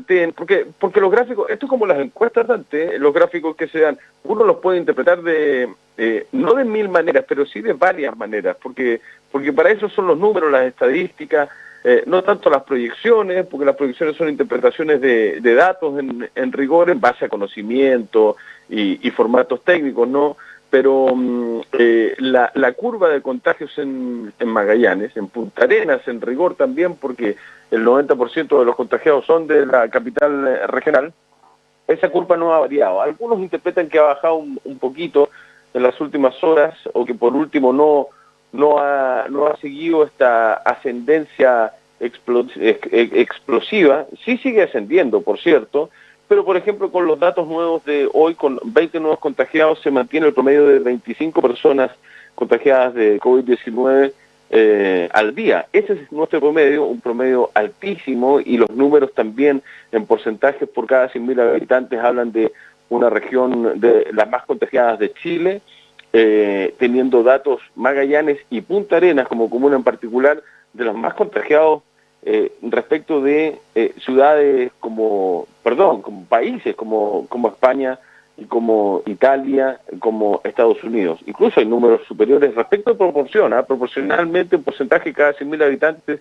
mantén, porque los gráficos, esto es como las encuestas de antes, los gráficos que se dan, uno los puede interpretar no de mil maneras, pero sí de varias maneras, porque para eso son los números, las estadísticas, no tanto las proyecciones, porque las proyecciones son interpretaciones de datos en rigor, en base a conocimiento y formatos técnicos, ¿no? Pero la curva de contagios en Magallanes, en Punta Arenas, en rigor también, porque el 90% de los contagiados son de la capital regional, esa curva no ha variado. Algunos interpretan que ha bajado un poquito en las últimas horas, o que por último no ha seguido esta ascendencia explosiva. Sí sigue ascendiendo, por cierto, pero por ejemplo con los datos nuevos de hoy, con 20 nuevos contagiados, se mantiene el promedio de 25 personas contagiadas de COVID-19 al día. Ese es nuestro promedio, un promedio altísimo, y los números también en porcentajes por cada 100.000 habitantes hablan de una región de las más contagiadas de Chile, teniendo datos Magallanes y Punta Arenas como comuna en particular de los más contagiados respecto de ciudades como países como España y como Italia, como Estados Unidos. Incluso hay números superiores respecto de proporción, proporcionalmente en porcentaje cada 100.000 habitantes,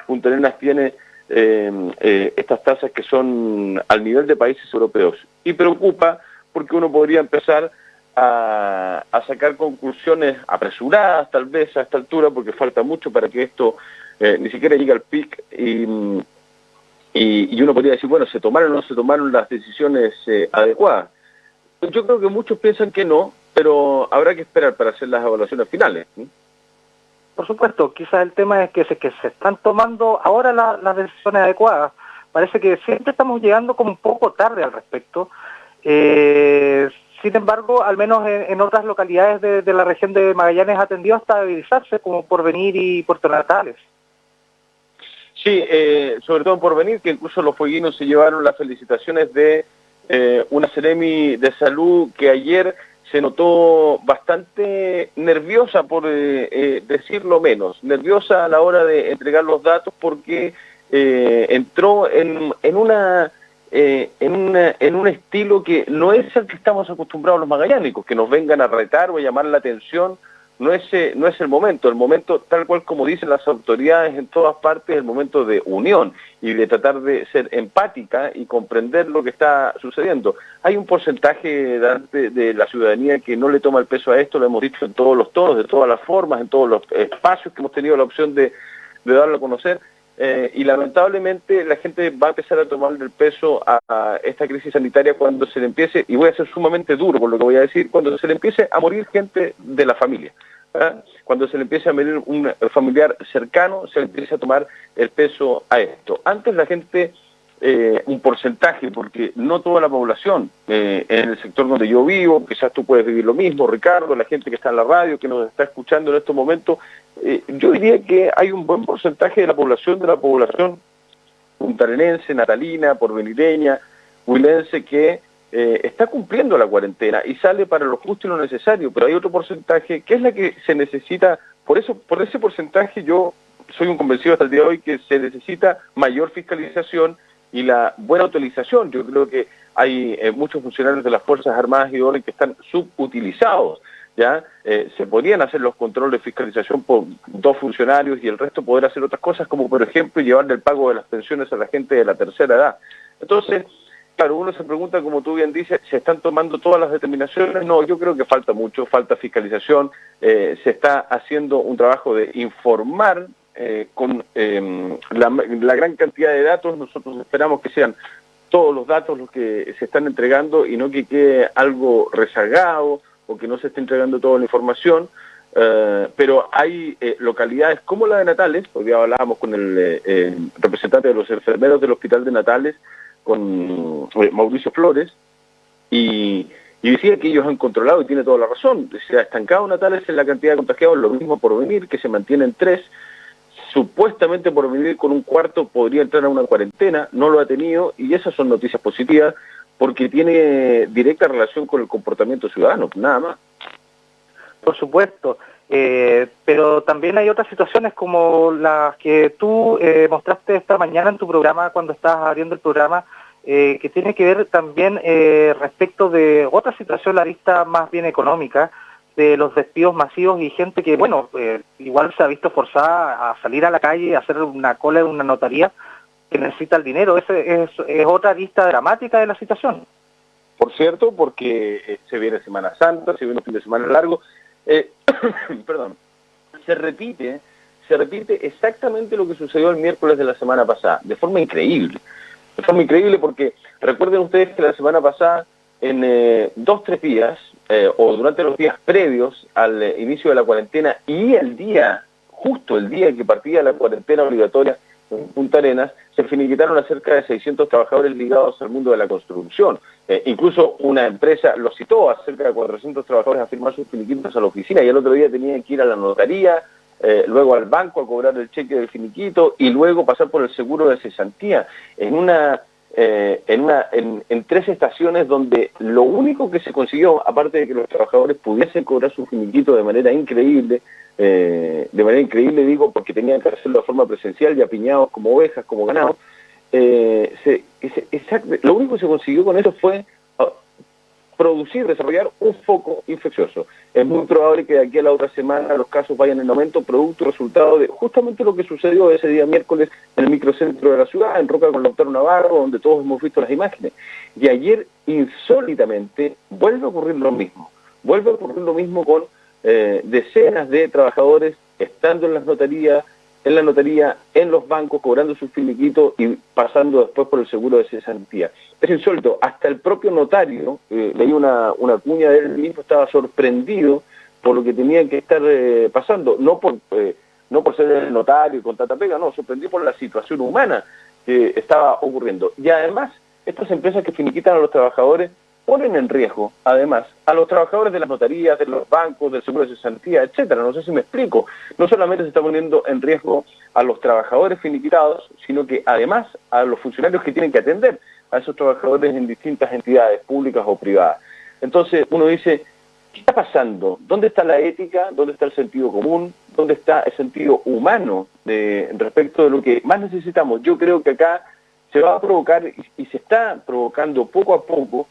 Punta Arenas tiene estas tasas que son al nivel de países europeos. Y preocupa porque uno podría empezar a sacar conclusiones apresuradas tal vez a esta altura, porque falta mucho para que esto ni siquiera llegue al pic, y uno podría decir, bueno, ¿se tomaron o no se tomaron las decisiones adecuadas? Yo creo que muchos piensan que no, pero habrá que esperar para hacer las evaluaciones finales. Por supuesto, quizás el tema es que se están tomando ahora las decisiones adecuadas. Parece que siempre estamos llegando como un poco tarde al respecto. Sin embargo, al menos en otras localidades de la región de Magallanes ha tendido a estabilizarse, como Porvenir y Puerto Natales. Sí, sobre todo en Porvenir, que incluso los fueguinos se llevaron las felicitaciones de una Seremi de Salud que ayer se notó bastante nerviosa, por decirlo menos, nerviosa a la hora de entregar los datos, porque entró en un estilo que no es el que estamos acostumbrados los magallánicos, que nos vengan a retar o a llamar la atención. No es el momento tal cual como dicen las autoridades en todas partes, es el momento de unión y de tratar de ser empática y comprender lo que está sucediendo. Hay un porcentaje de la ciudadanía que no le toma el peso a esto, lo hemos dicho en todos los tonos, de todas las formas, en todos los espacios que hemos tenido la opción de darlo a conocer, y lamentablemente la gente va a empezar a tomarle el peso a esta crisis sanitaria cuando se le empiece, y voy a ser sumamente duro con lo que voy a decir, cuando se le empiece a morir gente de la familia. Cuando se le empiece a medir un familiar cercano, se le empieza a tomar el peso a esto. Antes la gente, un porcentaje, porque no toda la población, en el sector donde yo vivo, quizás tú puedes vivir lo mismo, Ricardo, la gente que está en la radio, que nos está escuchando en estos momentos, yo diría que hay un buen porcentaje de la población puntarenense, natalina, porvenireña, huilense, que está cumpliendo la cuarentena y sale para lo justo y lo necesario, pero hay otro porcentaje que es la que se necesita. Por ese porcentaje yo soy un convencido hasta el día de hoy que se necesita mayor fiscalización y la buena utilización. Yo creo que hay muchos funcionarios de las Fuerzas Armadas y de Orden que están subutilizados. ¿Ya? Se podrían hacer los controles de fiscalización por 2 funcionarios y el resto poder hacer otras cosas, como por ejemplo llevarle el pago de las pensiones a la gente de la tercera edad. Entonces, claro, uno se pregunta, como tú bien dices, ¿se están tomando todas las determinaciones? No, yo creo que falta mucho, falta fiscalización, se está haciendo un trabajo de informar con la gran cantidad de datos. Nosotros esperamos que sean todos los datos los que se están entregando y no que quede algo rezagado o que no se esté entregando toda la información, pero hay localidades como la de Natales, porque hablábamos con el representante de los enfermeros del Hospital de Natales, con Mauricio Flores, y decía que ellos han controlado, y tiene toda la razón, se ha estancado Natales en la cantidad de contagiados, lo mismo Porvenir, que se mantiene en 3, supuestamente Porvenir con un cuarto podría entrar a una cuarentena, no lo ha tenido, y esas son noticias positivas, porque tiene directa relación con el comportamiento ciudadano, nada más. Por supuesto, pero también hay otras situaciones como las que tú mostraste esta mañana en tu programa, cuando estabas abriendo el programa, que tiene que ver también respecto de otra situación, la vista más bien económica, de los despidos masivos y gente que, bueno, igual se ha visto forzada a salir a la calle, a hacer una cola en una notaría, que necesita el dinero. Ese es otra vista dramática de la situación. Por cierto, porque se viene Semana Santa, se viene un fin de semana largo, perdón, se repite exactamente lo que sucedió el miércoles de la semana pasada, de forma increíble porque recuerden ustedes que la semana pasada, en 2-3 días, o durante los días previos al inicio de la cuarentena y justo el día que partía la cuarentena obligatoria en Punta Arenas, se finiquitaron a cerca de 600 trabajadores ligados al mundo de la construcción. Incluso una empresa los citó a cerca de 400 trabajadores a firmar sus finiquitos a la oficina y el otro día tenían que ir a la notaría, luego al banco a cobrar el cheque del finiquito y luego pasar por el seguro de cesantía en 3 estaciones donde lo único que se consiguió, aparte de que los trabajadores pudiesen cobrar su finiquito de manera increíble digo, porque tenían que hacerlo de forma presencial y apiñados como ovejas, como ganado, lo único que se consiguió con eso fue desarrollar un foco infeccioso. Es muy probable que de aquí a la otra semana los casos vayan en aumento, producto y resultado de justamente lo que sucedió ese día miércoles en el microcentro de la ciudad, en Roca con Lautaro Navarro, donde todos hemos visto las imágenes. Y ayer, insólitamente, vuelve a ocurrir lo mismo con decenas de trabajadores estando en la notaría, en los bancos, cobrando sus finiquitos y pasando después por el seguro de cesantía. Es insólito, hasta el propio notario, leí una cuña de él mismo, estaba sorprendido por lo que tenía que estar pasando, no por ser el notario con tanta pega, no, sorprendido por la situación humana que estaba ocurriendo. Y además, estas empresas que finiquitan a los trabajadores ponen en riesgo, además, a los trabajadores de las notarías, de los bancos, del seguro de cesantía, etcétera. No sé si me explico. No solamente se está poniendo en riesgo a los trabajadores finiquitados, sino que además a los funcionarios que tienen que atender a esos trabajadores en distintas entidades públicas o privadas. Entonces uno dice, ¿qué está pasando? ¿Dónde está la ética? ¿Dónde está el sentido común? ¿Dónde está el sentido humano respecto de lo que más necesitamos? Yo creo que acá se va a provocar y se está provocando poco a poco,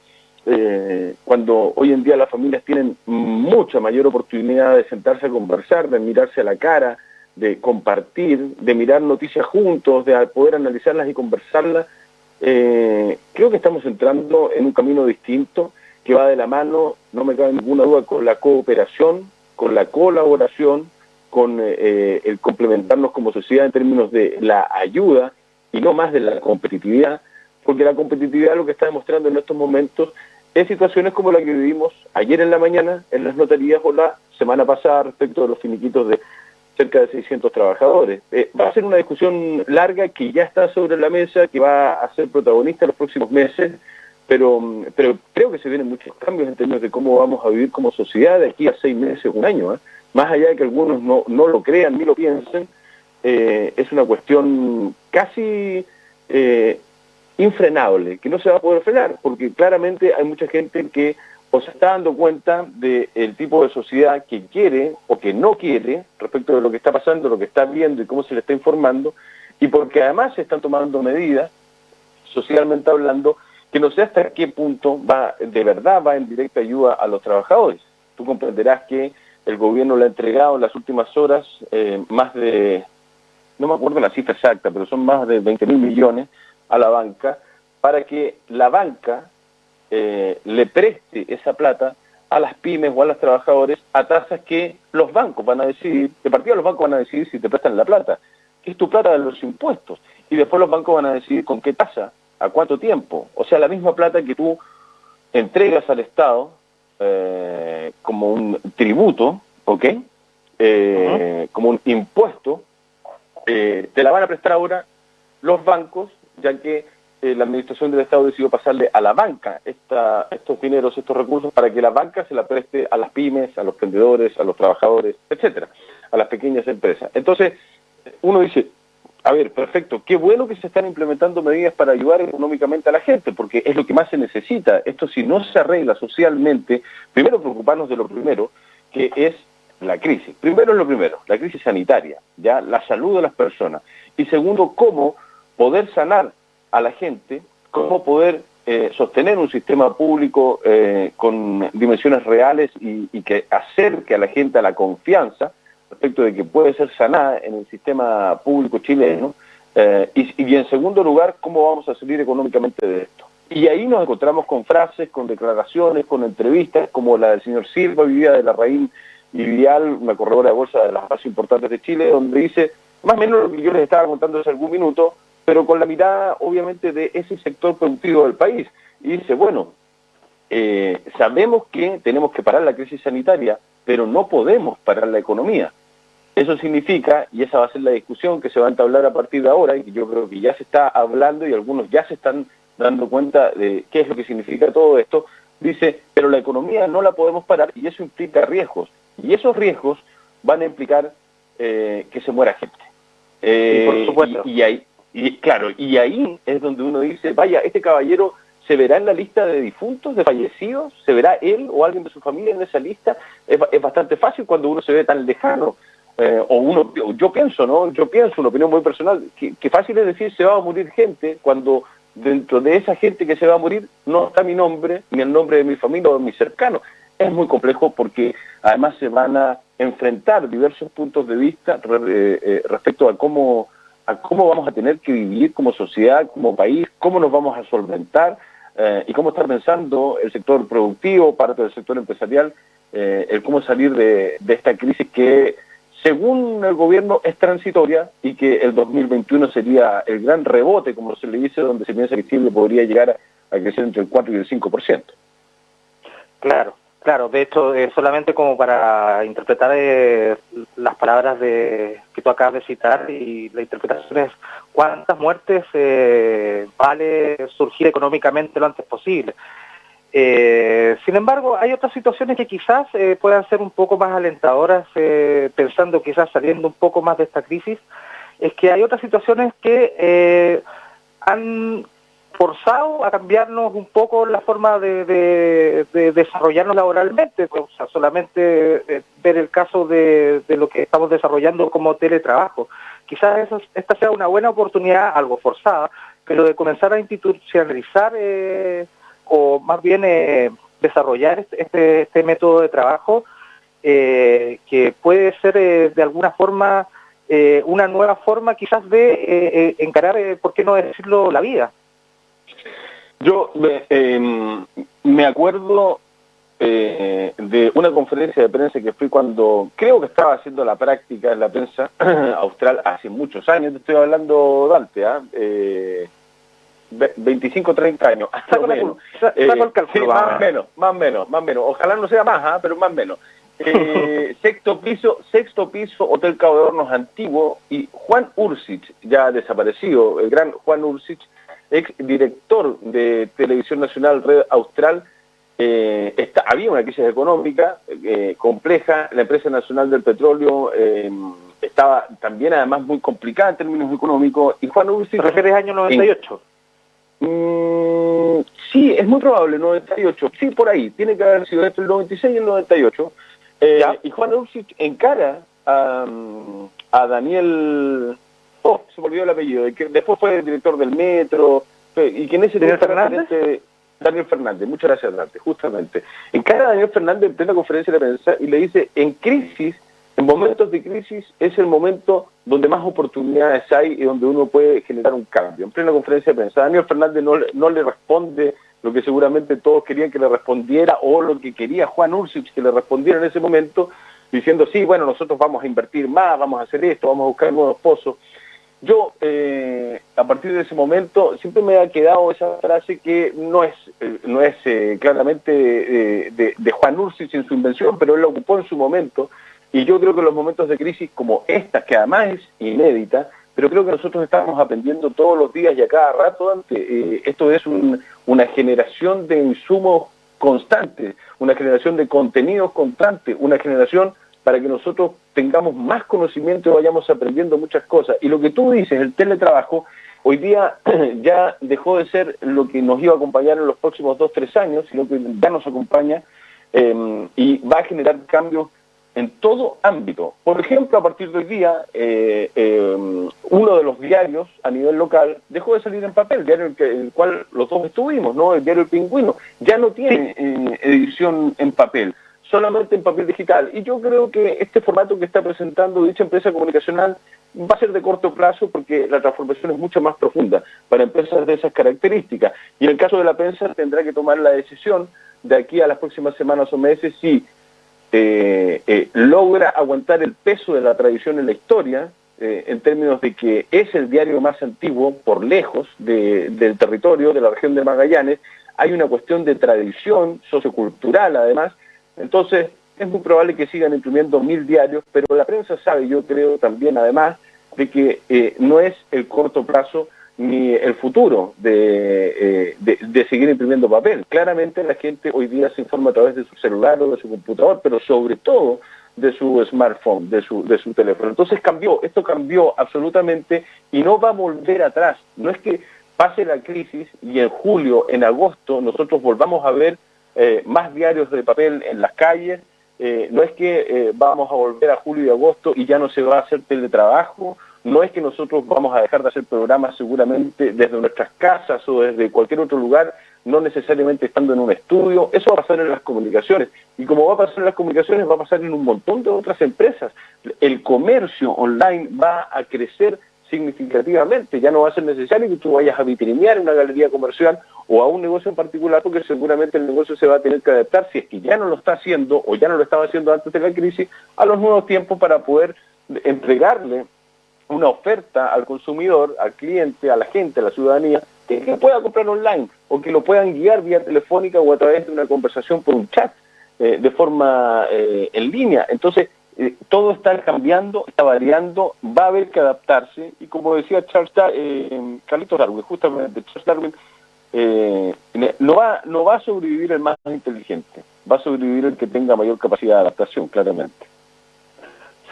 cuando hoy en día las familias tienen mucha mayor oportunidad de sentarse a conversar, de mirarse a la cara, de compartir, de mirar noticias juntos, de poder analizarlas y conversarlas, creo que estamos entrando en un camino distinto que va de la mano, no me cabe ninguna duda, con la cooperación, con la colaboración, con el complementarnos como sociedad en términos de la ayuda y no más de la competitividad, porque la competitividad lo que está demostrando en estos momentos es situaciones como la que vivimos ayer en la mañana en las notarías o la semana pasada respecto de los finiquitos de cerca de 600 trabajadores. Va a ser una discusión larga que ya está sobre la mesa, que va a ser protagonista en los próximos meses, pero creo que se vienen muchos cambios en términos de cómo vamos a vivir como sociedad de aquí a 6 meses, un año. Más allá de que algunos no lo crean ni lo piensen, es una cuestión casi infrenable, que no se va a poder frenar, porque claramente hay mucha gente que o se está dando cuenta del tipo de sociedad que quiere o que no quiere respecto de lo que está pasando, lo que está viendo y cómo se le está informando, y porque además se están tomando medidas, socialmente hablando, que no sé hasta qué punto de verdad va en directa ayuda a los trabajadores. Tú comprenderás que el gobierno le ha entregado en las últimas horas más de, no me acuerdo la cifra exacta, pero son más de 20.000 millones a la banca, para que la banca le preste esa plata a las pymes o a los trabajadores a tasas que los bancos van a decidir, de partida los bancos van a decidir si te prestan la plata, que es tu plata de los impuestos, y después los bancos van a decidir con qué tasa, a cuánto tiempo, o sea, la misma plata que tú entregas al Estado como un tributo, ¿ok? Como un impuesto, te la van a prestar ahora los bancos, ya que la administración del Estado decidió pasarle a la banca estos dineros, estos recursos, para que la banca se la preste a las pymes, a los vendedores, a los trabajadores, etcétera, a las pequeñas empresas. Entonces, uno dice, a ver, perfecto, qué bueno que se están implementando medidas para ayudar económicamente a la gente, porque es lo que más se necesita. Esto, si no se arregla socialmente, primero preocuparnos de lo primero, que es la crisis. Primero es lo primero, la crisis sanitaria, ya la salud de las personas. Y segundo, cómo poder sanar a la gente cómo poder sostener un sistema público con dimensiones reales y que acerque a la gente a la confianza respecto de que puede ser sanada en el sistema público chileno, y en segundo lugar, cómo vamos a salir económicamente de esto. Y ahí nos encontramos con frases, con declaraciones, con entrevistas, como la del señor Silva hoy día de Larraín y Vial, una corredora de bolsa de las más importantes de Chile, donde dice, más o menos lo que yo les estaba contando hace algún minuto, pero con la mirada, obviamente, de ese sector productivo del país. Y dice, bueno, sabemos que tenemos que parar la crisis sanitaria, pero no podemos parar la economía. Eso significa, y esa va a ser la discusión que se va a entablar a partir de ahora, y que yo creo que ya se está hablando y algunos ya se están dando cuenta de qué es lo que significa todo esto, dice, pero la economía no la podemos parar y eso implica riesgos. Y esos riesgos van a implicar que se muera gente. Por supuesto. Y ahí es donde uno dice, vaya, este caballero se verá en la lista de difuntos, de fallecidos, se verá él o alguien de su familia en esa lista. Es bastante fácil cuando uno se ve tan lejano. Yo pienso, una opinión muy personal, que fácil es decir se va a morir gente cuando dentro de esa gente que se va a morir no está mi nombre, ni el nombre de mi familia o de mis cercanos. Es muy complejo porque además se van a enfrentar diversos puntos de vista respecto a cómo vamos a tener que vivir como sociedad, como país, cómo nos vamos a solventar y cómo está pensando el sector productivo, parte del sector empresarial, el cómo salir de esta crisis que, según el gobierno, es transitoria y que el 2021 sería el gran rebote, como se le dice, donde se piensa que Chile podría llegar a crecer entre el 4 y el 5%. Claro, de hecho, solamente como para interpretar las palabras que tú acabas de citar, y la interpretación es cuántas muertes vale surgir económicamente lo antes posible. Sin embargo, hay otras situaciones que quizás puedan ser un poco más alentadoras, pensando quizás saliendo un poco más de esta crisis, es que hay otras situaciones que han forzado a cambiarnos un poco la forma de desarrollarnos laboralmente. O sea, solamente ver el caso de lo que estamos desarrollando como teletrabajo. Quizás esta sea una buena oportunidad, algo forzada, pero de comenzar a institucionalizar o más bien desarrollar este método de trabajo que puede ser de alguna forma una nueva forma quizás de encarar, ¿por qué no decirlo?, la vida. Yo me acuerdo de una conferencia de prensa que fui cuando creo que estaba haciendo la práctica en la prensa austral hace muchos años, te estoy hablando, Dante, 25, 30 años. Saco el cálculo. Sí, más o menos. Ojalá no sea más, pero más o menos. Sexto piso, Hotel Cabo de Hornos antiguo, y Juan Ursich, ya desaparecido, el gran Juan Ursich, ex director de Televisión Nacional Red Austral, había una crisis económica compleja, la empresa nacional del petróleo estaba también además muy complicada en términos económicos, y Juan Ursich... ¿Te refieres año 98? Sí, es muy probable, 98, sí, por ahí, tiene que haber sido entre el 96 y el 98, y Juan Ursich encara a Daniel... se me olvidó el apellido, que después fue el director del Metro, y que en ese ¿Daniel Fernández? Daniel Fernández, muchas gracias, Dante, justamente. Encara a Daniel Fernández en plena conferencia de prensa y le dice, en momentos de crisis, es el momento donde más oportunidades hay y donde uno puede generar un cambio. En plena conferencia de prensa, Daniel Fernández no le responde lo que seguramente todos querían que le respondiera, o lo que quería Juan Ursich que le respondiera en ese momento, diciendo, sí, bueno, nosotros vamos a invertir más, vamos a hacer esto, vamos a buscar nuevos pozos. Yo, a partir de ese momento, siempre me ha quedado esa frase que no es claramente de Juan Ursich en su invención, pero él la ocupó en su momento, y yo creo que los momentos de crisis como esta, que además es inédita, pero creo que nosotros estamos aprendiendo todos los días y a cada rato, esto es una generación de insumos constantes, una generación de contenidos constantes, una generación para que nosotros tengamos más conocimiento y vayamos aprendiendo muchas cosas. Y lo que tú dices, el teletrabajo, hoy día ya dejó de ser lo que nos iba a acompañar en los próximos 2-3 años, sino que ya nos acompaña y va a generar cambios en todo ámbito. Por ejemplo, a partir de hoy día, uno de los diarios a nivel local dejó de salir en papel, diario en el cual los dos estuvimos, ¿no? El diario El Pingüino, ya no tiene edición en papel, solamente en papel digital. Y yo creo que este formato que está presentando dicha empresa comunicacional va a ser de corto plazo porque la transformación es mucho más profunda para empresas de esas características. Y en el caso de la prensa tendrá que tomar la decisión de aquí a las próximas semanas o meses si logra aguantar el peso de la tradición en la historia, en términos de que es el diario más antiguo, por lejos, del territorio, de la región de Magallanes. Hay una cuestión de tradición sociocultural, además. Entonces, es muy probable que sigan imprimiendo 1000 diarios, pero la prensa sabe, yo creo también, además, de que no es el corto plazo ni el futuro de seguir imprimiendo papel. Claramente la gente hoy día se informa a través de su celular o de su computador, pero sobre todo de su smartphone, de su teléfono. Entonces esto cambió absolutamente y no va a volver atrás. No es que pase la crisis y en julio, en agosto, nosotros volvamos a ver más diarios de papel en las calles. No es que vamos a volver a julio y agosto y ya no se va a hacer teletrabajo. No es que nosotros vamos a dejar de hacer programas seguramente desde nuestras casas o desde cualquier otro lugar, no necesariamente estando en un estudio. Eso va a pasar en las comunicaciones. Y como va a pasar en las comunicaciones, va a pasar en un montón de otras empresas. El comercio online va a crecer significativamente. Ya no va a ser necesario que tú vayas a vitrinear una galería comercial o a un negocio en particular, porque seguramente el negocio se va a tener que adaptar, si es que ya no lo está haciendo o ya no lo estaba haciendo antes de la crisis, a los nuevos tiempos para poder entregarle una oferta al consumidor, al cliente, a la gente, a la ciudadanía, que pueda comprar online o que lo puedan guiar vía telefónica o a través de una conversación por un chat de forma en línea. Entonces, todo está cambiando, está variando, va a haber que adaptarse y como decía Carlitos Darwin, justamente Charles Darwin, no va a sobrevivir el más inteligente, va a sobrevivir el que tenga mayor capacidad de adaptación, claramente.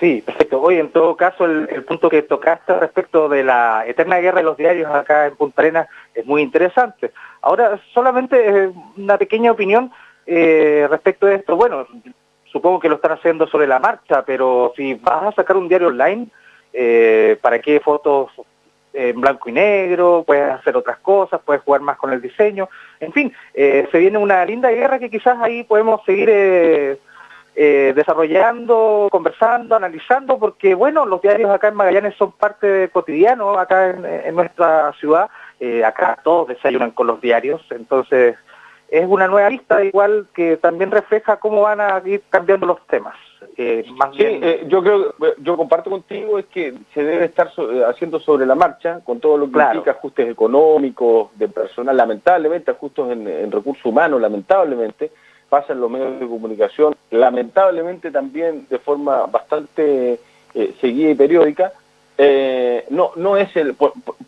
Sí, perfecto. Oye, en todo caso, el punto que tocaste respecto de la eterna guerra de los diarios acá en Punta Arenas es muy interesante. Ahora, solamente una pequeña opinión respecto de esto. Bueno, supongo que lo están haciendo sobre la marcha, pero si vas a sacar un diario online, ¿para qué fotos en blanco y negro? Puedes hacer otras cosas, puedes jugar más con el diseño. En fin, se viene una linda guerra que quizás ahí podemos seguir desarrollando, conversando, analizando, porque bueno, los diarios acá en Magallanes son parte cotidiano acá en nuestra ciudad. Acá todos desayunan con los diarios, entonces es una nueva lista igual que también refleja cómo van a ir cambiando los temas. Más bien... yo comparto contigo, es que se debe estar haciendo sobre la marcha, con todo lo que implica ajustes económicos, de personal, lamentablemente, ajustes en recursos humanos, lamentablemente, pasa en los medios de comunicación, lamentablemente también de forma bastante seguida y periódica. No es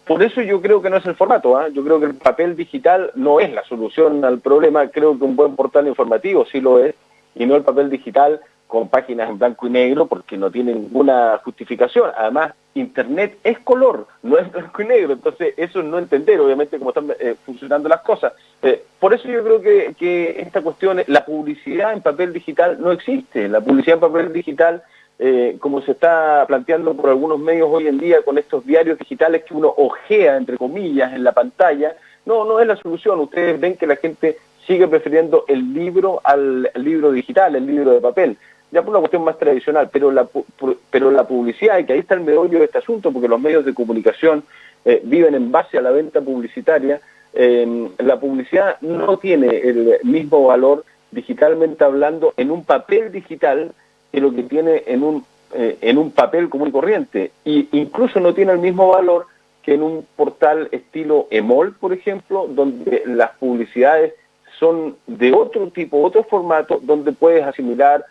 por eso yo creo que no es el formato, yo creo que el papel digital no es la solución al problema. Creo que un buen portal informativo sí lo es, y no el papel digital con páginas en blanco y negro, porque no tiene ninguna justificación. Además, Internet es color, no es blanco y negro, entonces eso es no entender, obviamente, cómo están funcionando las cosas. Por eso yo creo que esta cuestión, la publicidad en papel digital no existe. La publicidad en papel digital, como se está planteando por algunos medios hoy en día con estos diarios digitales que uno ojea, entre comillas, en la pantalla, no es la solución. Ustedes ven que la gente sigue prefiriendo el libro al libro digital, el libro de papel, ya por una cuestión más tradicional, pero la publicidad, y que ahí está el meollo de este asunto, porque los medios de comunicación viven en base a la venta publicitaria. La publicidad no tiene el mismo valor digitalmente hablando en un papel digital que lo que tiene en un papel común y corriente, y incluso no tiene el mismo valor que en un portal estilo Emol, por ejemplo, donde las publicidades son de otro tipo, otro formato, donde puedes asimilar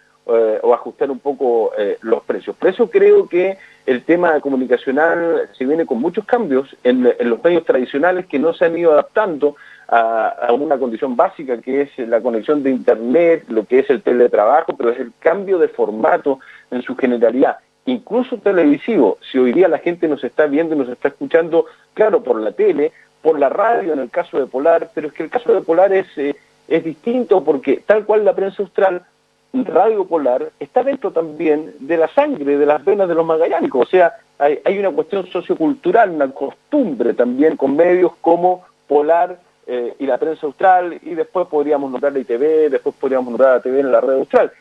o ajustar un poco los precios. Por eso creo que el tema comunicacional se viene con muchos cambios en los medios tradicionales que no se han ido adaptando a una condición básica, que es la conexión de Internet, lo que es el teletrabajo, pero es el cambio de formato en su generalidad, incluso televisivo. Si hoy día la gente nos está viendo y nos está escuchando, claro, por la tele, por la radio en el caso de Polar, pero es que el caso de Polar es distinto, porque tal cual la prensa austral, radiopolar está dentro también de la sangre, de las venas de los magallánicos. O sea, hay una cuestión sociocultural, una costumbre también con medios como Polar y la prensa austral, y después podríamos nombrar la ITV, después podríamos nombrar la TV en la red austral.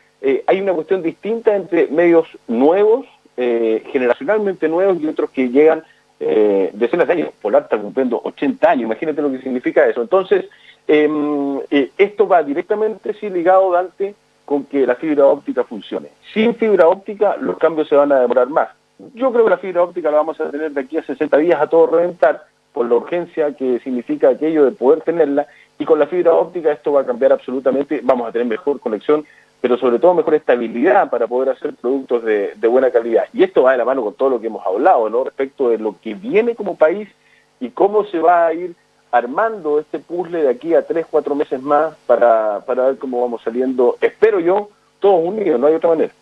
Hay una cuestión distinta entre medios nuevos, generacionalmente nuevos, y otros que llegan decenas de años. Polar está cumpliendo 80 años, imagínate lo que significa eso. Entonces, esto va directamente, sí, ligado, Dante, con que la fibra óptica funcione. Sin fibra óptica, los cambios se van a demorar más. Yo creo que la fibra óptica la vamos a tener de aquí a 60 días a todo reventar, por la urgencia que significa aquello de poder tenerla, y con la fibra óptica esto va a cambiar absolutamente, vamos a tener mejor conexión, pero sobre todo mejor estabilidad para poder hacer productos de buena calidad. Y esto va de la mano con todo lo que hemos hablado, ¿no? Respecto de lo que viene como país y cómo se va a ir armando este puzzle de aquí a 3, 4 meses más para ver cómo vamos saliendo, espero yo, todos unidos, no hay otra manera.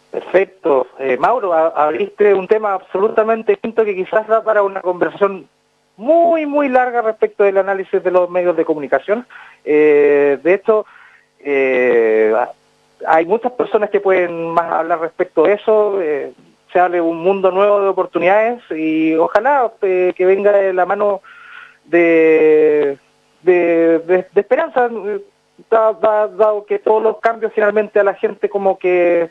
Perfecto. Mauro, abriste un tema absolutamente distinto que quizás da para una conversación muy, muy larga respecto del análisis de los medios de comunicación. De hecho, hay muchas personas que pueden más hablar respecto de eso. Se hable de un mundo nuevo de oportunidades y ojalá que venga de la mano de esperanza, dado que todos los cambios finalmente a la gente como que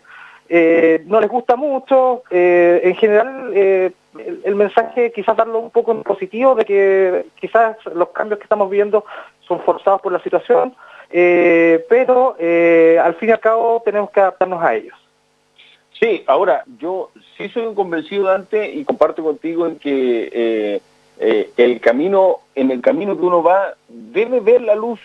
no les gusta mucho. En general, el mensaje quizás darlo un poco en positivo, de que quizás los cambios que estamos viendo son forzados por la situación, pero al fin y al cabo tenemos que adaptarnos a ellos. Sí, ahora, yo sí soy un convencido, Dante, y comparto contigo en que en el camino que uno va debe ver la luz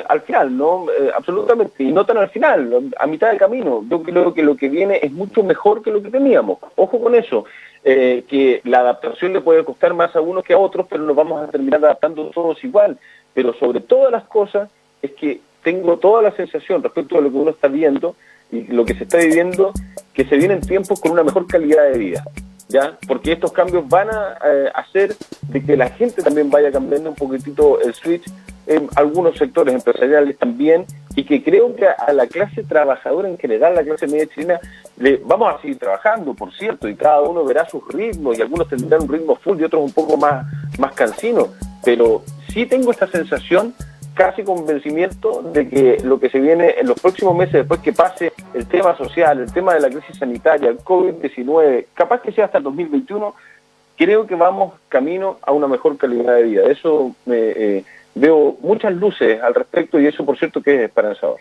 al final, ¿no? Absolutamente, y no tan al final, a mitad del camino. Yo creo que lo que viene es mucho mejor que lo que teníamos. Ojo con eso, que la adaptación le puede costar más a unos que a otros, pero nos vamos a terminar adaptando todos igual. Pero sobre todas las cosas es que tengo toda la sensación respecto a lo que uno está viendo y lo que se está viviendo, que se vienen tiempos con una mejor calidad de vida, ¿ya? Porque estos cambios van a hacer de que la gente también vaya cambiando un poquitito el switch en algunos sectores empresariales también, y que creo que a la clase trabajadora en general, la clase media chilena, vamos a seguir trabajando, por cierto, y cada uno verá sus ritmos, y algunos tendrán un ritmo full y otros un poco más cansino, pero sí tengo esta sensación, casi convencimiento, de que lo que se viene en los próximos meses, después que pase el tema social, el tema de la crisis sanitaria, el COVID-19, capaz que sea hasta el 2021, creo que vamos camino a una mejor calidad de vida. Eso veo muchas luces al respecto, y eso por cierto que es esperanzador.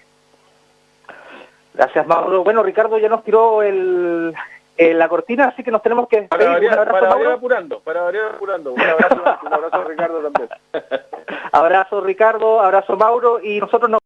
Gracias, Mauro. Bueno, Ricardo ya nos tiró la cortina, así que nos tenemos que despedir. Para variar apurando. Un abrazo a Ricardo también. Abrazo, Ricardo, abrazo, Mauro, y nosotros nos